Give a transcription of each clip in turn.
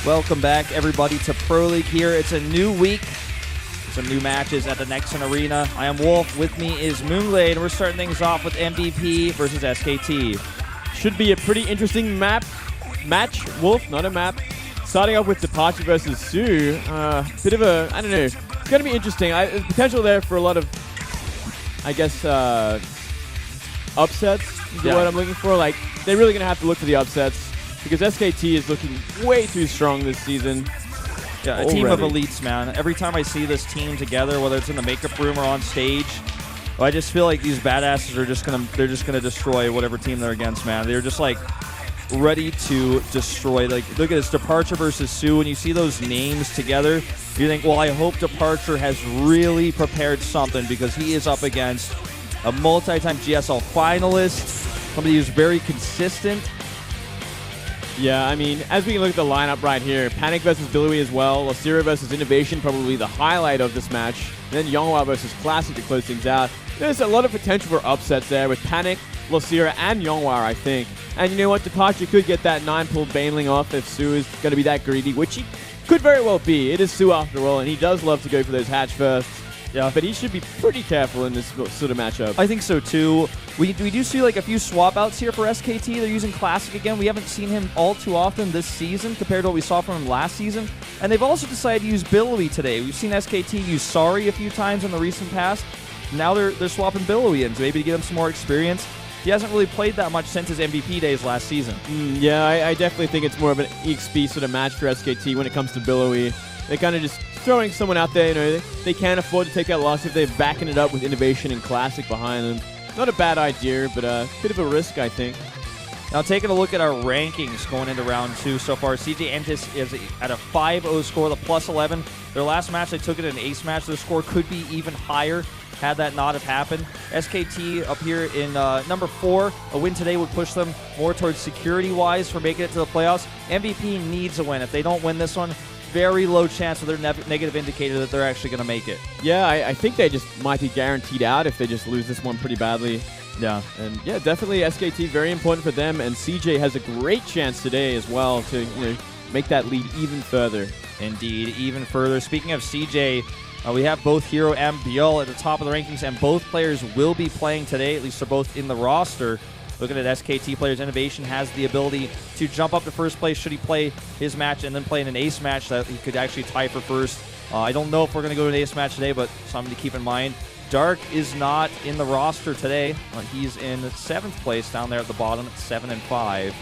Welcome back, everybody, to Pro League here. It's a new week. Some new matches at the Nexon Arena. I am Wolf. With me is Moonglade, and we're starting things off with MVP versus SKT. Should be a pretty interesting match, Wolf, not a map. Starting off with DeParture versus soO. Bit of a, I don't know, it's going to be interesting. There's potential there for a lot of, I guess, upsets is what I'm looking for. Like, they're really going to have to look for the upsets because SKT is looking way too strong this season. Yeah, a team of elites, man. Every time I see this team together, whether it's in the makeup room or on stage, I just feel like these badasses are they're just gonna destroy whatever team they're against, man. They're just like ready to destroy. Like, look at this, DeParture versus soO. When you see those names together, you think, well, I hope DeParture has really prepared something because he is up against a multi-time GSL finalist, somebody who's very consistent. Yeah, I mean, as we can look at the lineup right here, Panic versus Billowy as well, Losira versus Innovation, probably the highlight of this match. And then Yonghwa versus Classic to close things out. There's a lot of potential for upsets there with Panic, Losira, and Yonghwa, I think. And you know what? DeParture could get that 9-pull Baneling off if soO is going to be that greedy, which he could very well be. It is soO after all, and he does love to go for those hatch firsts. Yeah, but he should be pretty careful in this sort of matchup. I think so, too. We do see like a few swap outs here for SKT. They're using Classic again. We haven't seen him all too often this season compared to what we saw from him last season. And they've also decided to use Billowy today. We've seen SKT use Sorry a few times in the recent past. Now they're swapping Billowy in, maybe to get him some more experience. He hasn't really played that much since his MVP days last season. Yeah, I definitely think it's more of an EXP sort of match for SKT when it comes to Billowy. They're kind of just throwing someone out there, you know, they can't afford to take that loss if they're backing it up with Innovation and Classic behind them. Not a bad idea, but a bit of a risk, I think. Now, taking a look at our rankings going into round 2 so far, CJ Entis is at a 5-0 score, the plus 11. Their last match, they took it in an ace match. Their score could be even higher had that not have happened. SKT up here in number 4. A win today would push them more towards security-wise for making it to the playoffs. MVP needs a win. If they don't win this one, very low chance of their negative indicator that they're actually going to make it. Yeah, I think they just might be guaranteed out if they just lose this one pretty badly. Yeah. And yeah, definitely SKT, very important for them. And CJ has a great chance today as well to, you know, make that lead even further. Indeed, even further. Speaking of CJ, we have both Hero and Biel at the top of the rankings, and both players will be playing today. At least they're both in the roster. Looking at SKT players, Innovation has the ability to jump up to first place should he play his match and then play in an ace match that he could actually tie for first. I don't know if we're going to go to an ace match today, but something to keep in mind. Dark is not in the roster today. He's in 7th place down there at the bottom at 7-5.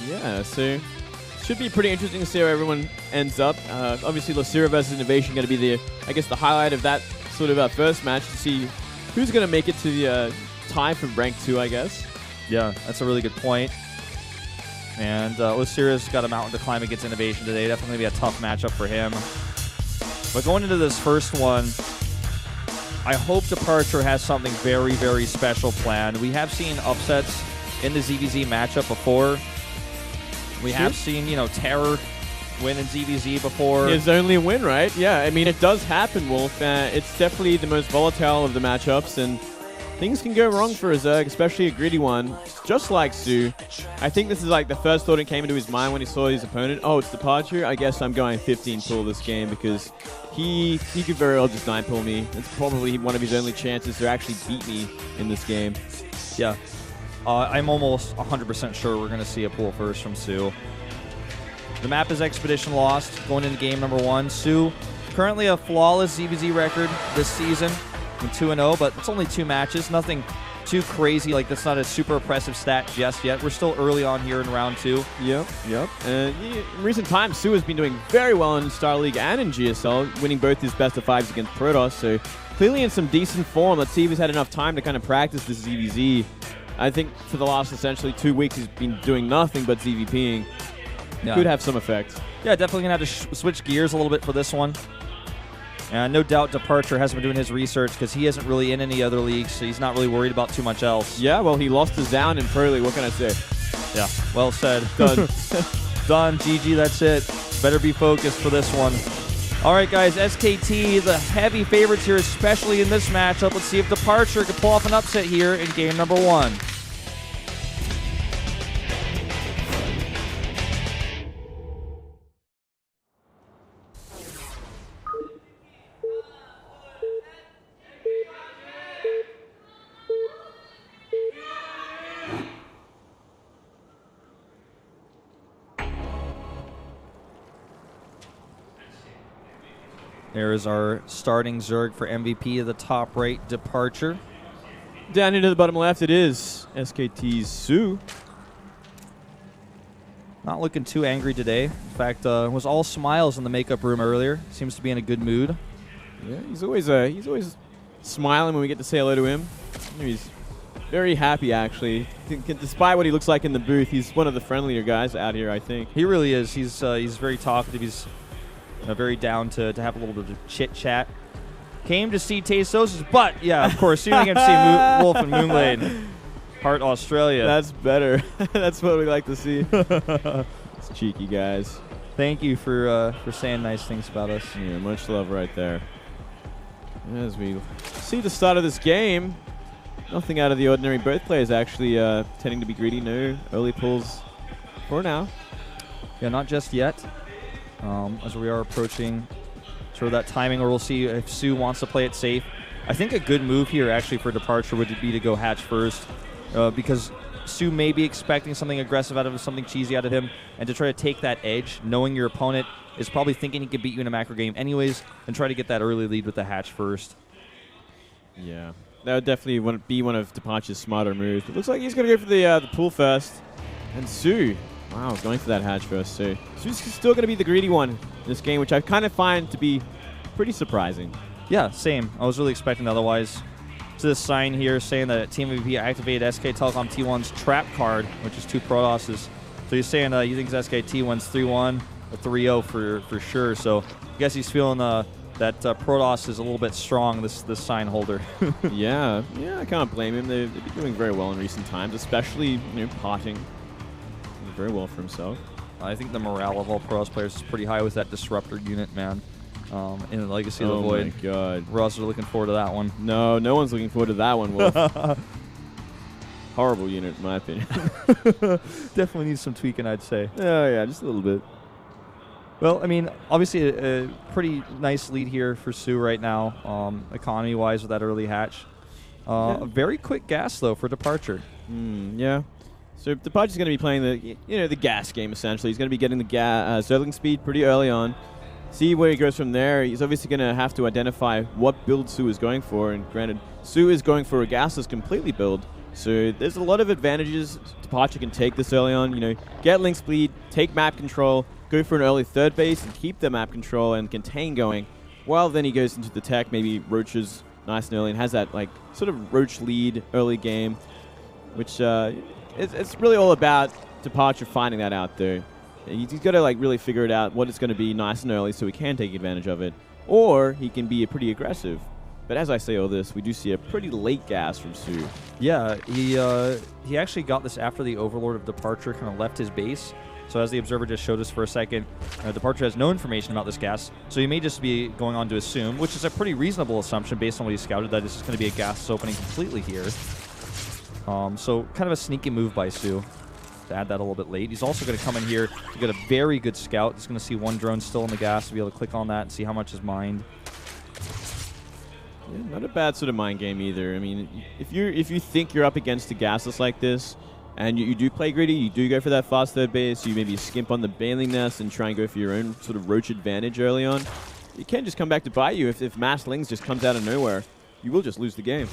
Yeah, so should be pretty interesting to see how everyone ends up. Obviously, Losira versus Innovation going to be I guess the highlight of that sort of first match to see who's going to make it to the tie for rank 2, I guess. Yeah, that's a really good point. And Losira's got a mountain to climb against Innovation today. Definitely going to be a tough matchup for him. But going into this first one, I hope DeParture has something very, very special planned. We have seen upsets in the ZVZ matchup before. We have seen, you know, Terror win in ZVZ before. His only win, right? Yeah, I mean, it does happen, Wolf. It's definitely the most volatile of the matchups, and things can go wrong for a Zerg, especially a greedy one, just like soO. I think this is like the first thought that came into his mind when he saw his opponent. Oh, it's DeParture. I guess I'm going 15-pull this game because he could very well just 9-pull me. It's probably one of his only chances to actually beat me in this game. Yeah. I'm almost 100% sure we're going to see a pull first from soO. The map is Expedition Lost going into game number 1. soO, currently a flawless ZVZ record this season. 2-0, but it's only 2 matches. Nothing too crazy. Like, that's not a super impressive stat just yet. We're still early on here in round 2. Yep. In recent times, soO has been doing very well in Star League and in GSL, winning both his best of 5s against Protoss, so clearly in some decent form. Let's see if he's had enough time to kind of practice this ZVZ. I think for the last essentially 2 weeks, he's been doing nothing but ZVPing. Yeah. Could have some effect. Yeah, definitely going to have to switch gears a little bit for this one. No doubt DeParture hasn't been doing his research because he isn't really in any other leagues, so he's not really worried about too much else. Yeah, well, he lost to Zound in Pro League. What can I say? Yeah, well said. Done. Done, GG, that's it. Better be focused for this one. All right, guys, SKT, the heavy favorites here, especially in this matchup. Let's see if DeParture can pull off an upset here in game number 1. There is our starting Zerg for MVP of the top right, DeParture. Down into the bottom left, it is SKT's soO. Not looking too angry today. In fact, was all smiles in the makeup room earlier. Seems to be in a good mood. Yeah, he's always smiling when we get to say hello to him. He's very happy, actually. Despite what he looks like in the booth, he's one of the friendlier guys out here, I think. He really is. He's very talkative. He's very down to have a little bit of chit-chat. Came to see Tasos, but, yeah, of course, tuning in to see Wolf and Moonblade. Part Australia. That's better. That's what we like to see. It's cheeky, guys. Thank you for saying nice things about us. Yeah, much love right there. As we see the start of this game, nothing out of the ordinary. Both players actually tending to be greedy. No early pulls for now. Yeah, not just yet. As we are approaching sort of that timing where we'll see if soO wants to play it safe. I think a good move here actually for DeParture would be to go hatch first. Because soO may be expecting something aggressive out of him, something cheesy out of him, and to try to take that edge, knowing your opponent is probably thinking he could beat you in a macro game anyways, and try to get that early lead with the hatch first. Yeah, that would definitely be one of DeParture's smarter moves. But looks like he's going to go for the pull first. And soO, wow, going for that hatch first. So soO's still going to be the greedy one in this game, which I kind of find to be pretty surprising. Yeah, same. I was really expecting otherwise. To this sign here saying that Team MVP activated SK Telecom T1's trap card, which is 2 Protosses. So he's saying he thinks SKT wins 3-1 or 3-0 for sure. So I guess he's feeling that Protoss is a little bit strong, this sign holder. yeah, I can't blame him. They've been doing very well in recent times, especially potting very well for himself. I think the morale of all Protoss players is pretty high with that Disruptor unit, man. In the Legacy of the Void. Oh my god. We're also looking forward to that one. No one's looking forward to that one, Wolf. Horrible unit, in my opinion. Definitely needs some tweaking, I'd say. Oh yeah, just a little bit. Well, I mean, obviously a pretty nice lead here for soO right now, economy-wise with that early hatch. A very quick gas, though, for DeParture. Yeah. So DeParture's going to be playing the gas game, essentially. He's going to be getting the Zergling speed pretty early on. See where he goes from there. He's obviously going to have to identify what build soO is going for. And granted, soO is going for a gasless completely build. So there's a lot of advantages DeParture can take this early on. Get link speed, take map control, go for an early third base, and keep the map control and contain going. While then he goes into the tech, maybe roaches nice and early, and has that sort of roach lead early game, which it's really all about DeParture finding that out there. He's got to really figure it out what it's going to be nice and early so he can take advantage of it. Or he can be pretty aggressive. But as I say all this, we do see a pretty late gas from soO. Yeah, he actually got this after the Overlord of DeParture kind of left his base. So as the Observer just showed us for a second, DeParture has no information about this gas. So he may just be going on to assume, which is a pretty reasonable assumption based on what he scouted, that it's just going to be a gas opening completely here. So kind of a sneaky move by soO to add that a little bit late. He's also going to come in here to get a very good scout. He's going to see one drone still in the gas to be able to click on that and see how much is mined. Yeah, not a bad sort of mind game either. I mean, if you think you're up against a gasless like this, and you do play greedy, you do go for that fast third base, you maybe skimp on the Baneling Nest and try and go for your own sort of roach advantage early on, it can just come back to bite you. If Mass Lings just comes out of nowhere, you will just lose the game.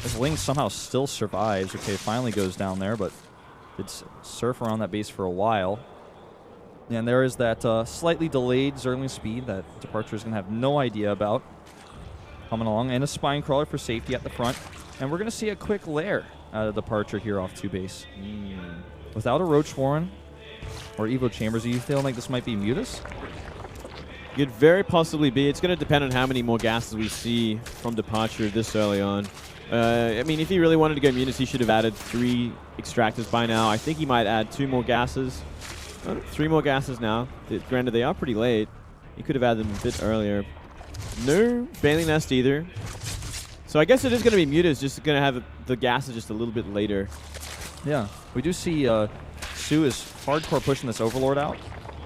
This Ling somehow still survives. Okay, finally goes down there, but it's surf around that base for a while. And there is that slightly delayed Zergling speed that DeParture is going to have no idea about. Coming along, and a Spine Crawler for safety at the front. And we're going to see a quick lair out of DeParture here off 2 base. Without a Roach Warren or Evo Chambers, are you feeling like this might be Mutus? Could very possibly be. It's going to depend on how many more gases we see from DeParture this early on. I mean, if he really wanted to go Mutus, he should have added 3 extractors by now. I think he might add 2 more gases. 3 more gases now. Granted, they are pretty late. He could have added them a bit earlier. No Baneling Nest either. So I guess it is going to be Mutus, just going to have the gases just a little bit later. Yeah, we do see soO is hardcore pushing this Overlord out,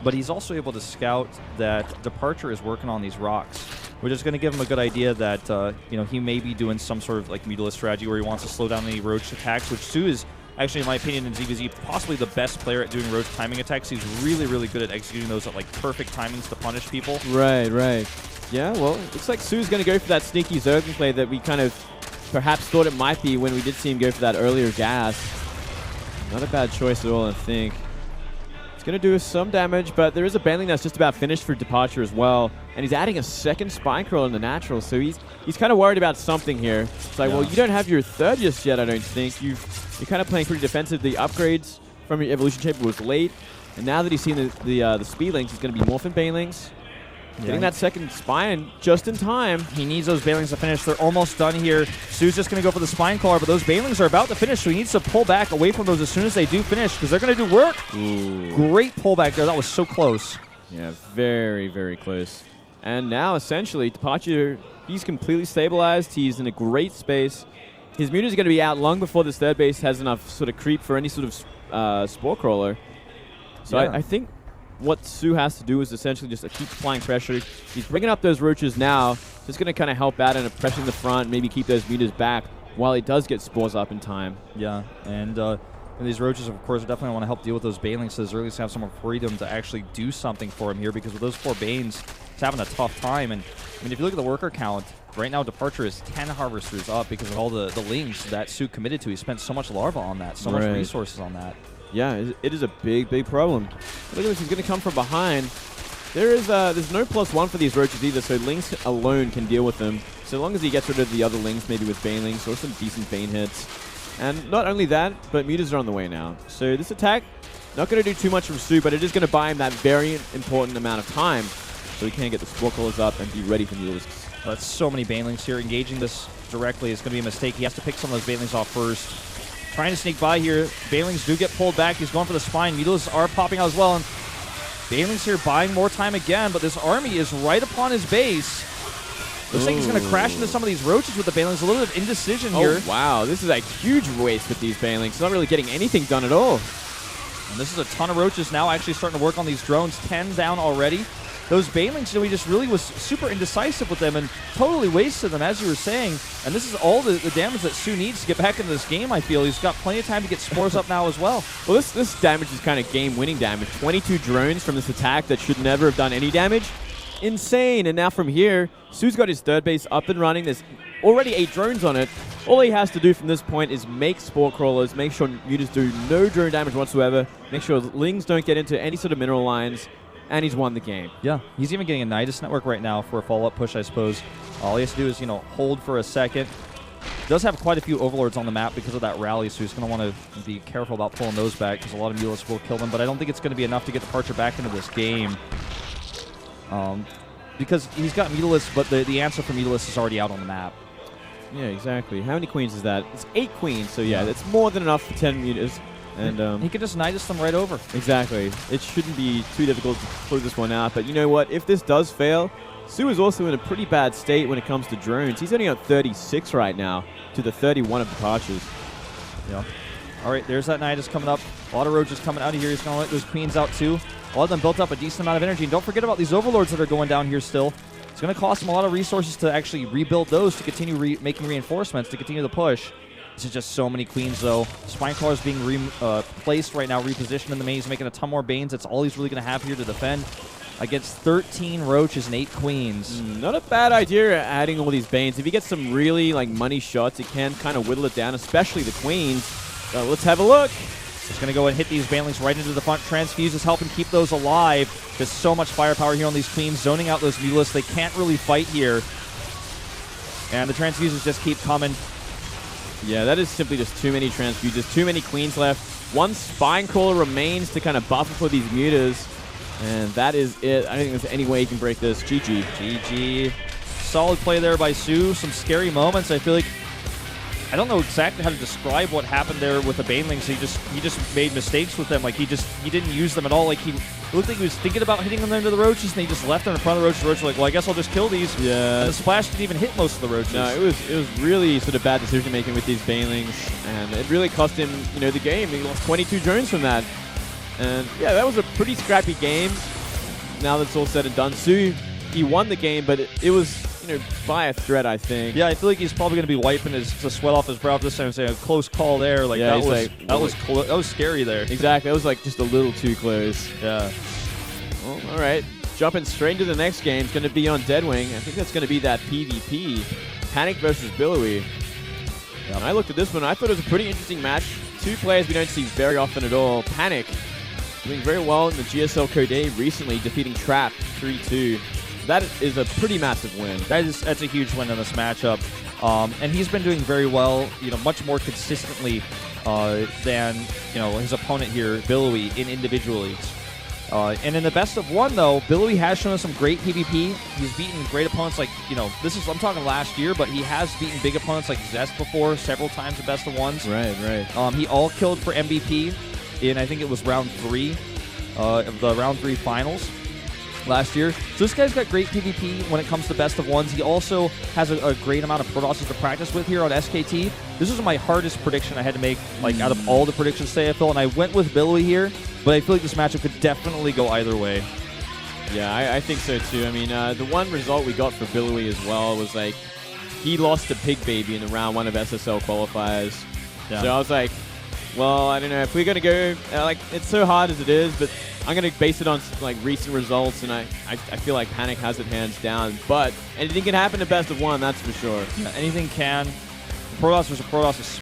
but he's also able to scout that DeParture is working on these rocks, which is going to give him a good idea that he may be doing some sort of Mutalist strategy where he wants to slow down any roach attacks, which soO is actually, in my opinion, in ZVZ, possibly the best player at doing roach timing attacks. He's really, really good at executing those at like perfect timings to punish people. Right, right. Yeah, well, looks like soO's going to go for that sneaky Zergling play that we kind of perhaps thought it might be when we did see him go for that earlier gas. Not a bad choice at all, I think. It's going to do some damage, but there is a Baneling that's just about finished for DeParture as well. And he's adding a second Spine Crawler in the natural, so he's kind of worried about something here. It's like, well, you don't have your third just yet, I don't think. You're kind of playing pretty defensive. The upgrades from your Evolution Chamber was late, and now that he's seen the Speedlings, he's going to be Morphin Banelings. Getting that second Spine just in time. He needs those Banelings to finish. They're almost done here. soO's just going to go for the Spine Crawler, but those Banelings are about to finish, so he needs to pull back away from those as soon as they do finish, because they're going to do work. Ooh. Great pullback there. That was so close. Yeah, very, very close. And now, essentially, DeParture, he's completely stabilized. He's in a great space. His Mutas are going to be out long before this third base has enough sort of creep for any sort of Spore Crawler. So I think what soO has to do is essentially just keep applying pressure. He's bringing up those roaches now. Just going to kind of help out and pressing the front, maybe keep those Mutas back while he does get spores up in time. Yeah, and these roaches, of course, definitely want to help deal with those Banelings so Zerglings have some more freedom to actually do something for him here, because with those 4 Banes, he's having a tough time. And I mean, if you look at the worker count, right now DeParture is 10 Harvesters up because of all the lings that soO committed to. He spent so much larva on that, so much resources on that. Yeah, it is a big, big problem. Look at this, he's going to come from behind. There's no +1 for these roaches either, so Lings alone can deal with them. So long as he gets rid of the other Lings, maybe with Banelings or some decent Bane hits. And not only that, but Mutas are on the way now. So this attack, not going to do too much from soO, but it is going to buy him that very important amount of time so he can get the Spore Crawlers up and be ready for Mutas. That's so many Banelings here. Engaging this directly is going to be a mistake. He has to pick some of those Banelings off first. Trying to sneak by here. Banelings do get pulled back. He's going for the Spine. Mutas are popping out as well. And Banelings here buying more time again, but this army is right upon his base. Looks like he's going to crash into some of these roaches with the Banelings. A little bit of indecision here. Oh, wow. This is a huge waste with these Banelings. Not really getting anything done at all. And this is a ton of roaches now actually starting to work on these drones. 10 down already. Those Banelings, he just really was super indecisive with them and totally wasted them, as you were saying. And this is all the damage that soO needs to get back into this game, I feel. He's got plenty of time to get spores up now as well. Well, this damage is kind of game-winning damage. 22 drones from this attack that should never have done any damage. Insane. And now from here, soO's got his third base up and running. There's already 8 drones on it. All he has to do from this point is make Spore Crawlers, make sure Mutas do no drone damage whatsoever, make sure Lings don't get into any sort of mineral lines, and he's won the game. Yeah, he's even getting a Nidus network right now for a follow-up push, I suppose. All he has to do is, hold for a second. He does have quite a few Overlords on the map because of that rally, so he's going to want to be careful about pulling those back because a lot of Mulas will kill them, but I don't think it's going to be enough to get DeParture back into this game. Because he's got Mutalist, but the answer for Mutalist is already out on the map. Yeah, exactly. How many queens is that? It's 8 queens, so yeah, that's more than enough for 10 Mutas. And he could just Nidus them right over. Exactly. It shouldn't be too difficult to close this one out. But you know what? If this does fail, soO is also in a pretty bad state when it comes to drones. He's only on 36 right now to the 31 of DeParture's. Yeah. All right, there's that Nidus coming up. A lot of roaches coming out of here. He's going to let those queens out too. A lot of them built up a decent amount of energy. And don't forget about these Overlords that are going down here still. It's going to cost him a lot of resources to actually rebuild those to continue making reinforcements, to continue the push. This is just so many queens, though. Spine Crawler's being placed right now, repositioned in the main. He's making a ton more Banes. That's all he's really going to have here to defend against 13 roaches and 8 queens. Not a bad idea adding all these Banes. If he gets some really money shots, he can kind of whittle it down, especially the queens. So let's have a look. He's going to go and hit these Banelings right into the front. Transfuse is helping keep those alive. There's so much firepower here on these queens, zoning out those Mutalists. They can't really fight here. And the Transfuses just keep coming. Yeah, that is simply just too many Transfuses, too many queens left. One Spine Crawler remains to kind of buffer for these Mutas. And that is it. I don't think there's any way he can break this. GG. GG. Solid play there by soO. Some scary moments. I feel like I don't know exactly how to describe what happened there with the Banelings. He just made mistakes with them. He didn't use them at all. It looked like he was thinking about hitting them into the roaches, and he just left them in front of the roaches. The roaches were like, well, I guess I'll just kill these. Yeah. And the splash didn't even hit most of the roaches. No, it was really sort of bad decision making with these Banelings, and it really cost him, the game. He lost 22 drones from that. And yeah, that was a pretty scrappy game. Now that it's all said and done, soO, he won the game, but it was, going to buy a threat, I think. Yeah, I feel like he's probably going to be wiping the sweat off his brow this time and saying a close call there. Like, yeah, that was scary there. Exactly. That was like just a little too close. Yeah. Well, all right. Jumping straight into the next game is going to be on Deadwing. I think that's going to be that PvP. Panic versus Billowy. Yeah. And I looked at this one. I thought it was a pretty interesting match. Two players we don't see very often at all. Panic doing very well in the GSL Code A recently, defeating Trap 3-2. That is a pretty massive win. That's a huge win in this matchup. And he's been doing very well, much more consistently than, his opponent here, Billowy, in individual leagues. And in the best of one, though, Billowy has shown us some great PvP. He's beaten great opponents like, I'm talking last year, but he has beaten big opponents like Zest before, several times the best of ones. Right. He all-killed for MVP in, I think it was round 3 of the round 3 finals last year. So this guy's got great PvP when it comes to best of ones. He also has a great amount of Protosses to practice with here on SKT. This was my hardest prediction I had to make, out of all the predictions today, I feel, and I went with Billowy here, but I feel like this matchup could definitely go either way. Yeah, I think so too. I mean, the one result we got for Billowy as well was he lost to Pig Baby in the round 1 of SSL qualifiers. Yeah. So I was like, well, I don't know if we're gonna go it's so hard as it is, but I'm gonna base it on recent results, and I feel like Panic has it hands down. But anything can happen to best of one, that's for sure. Yeah, anything can. Protoss versus Protoss is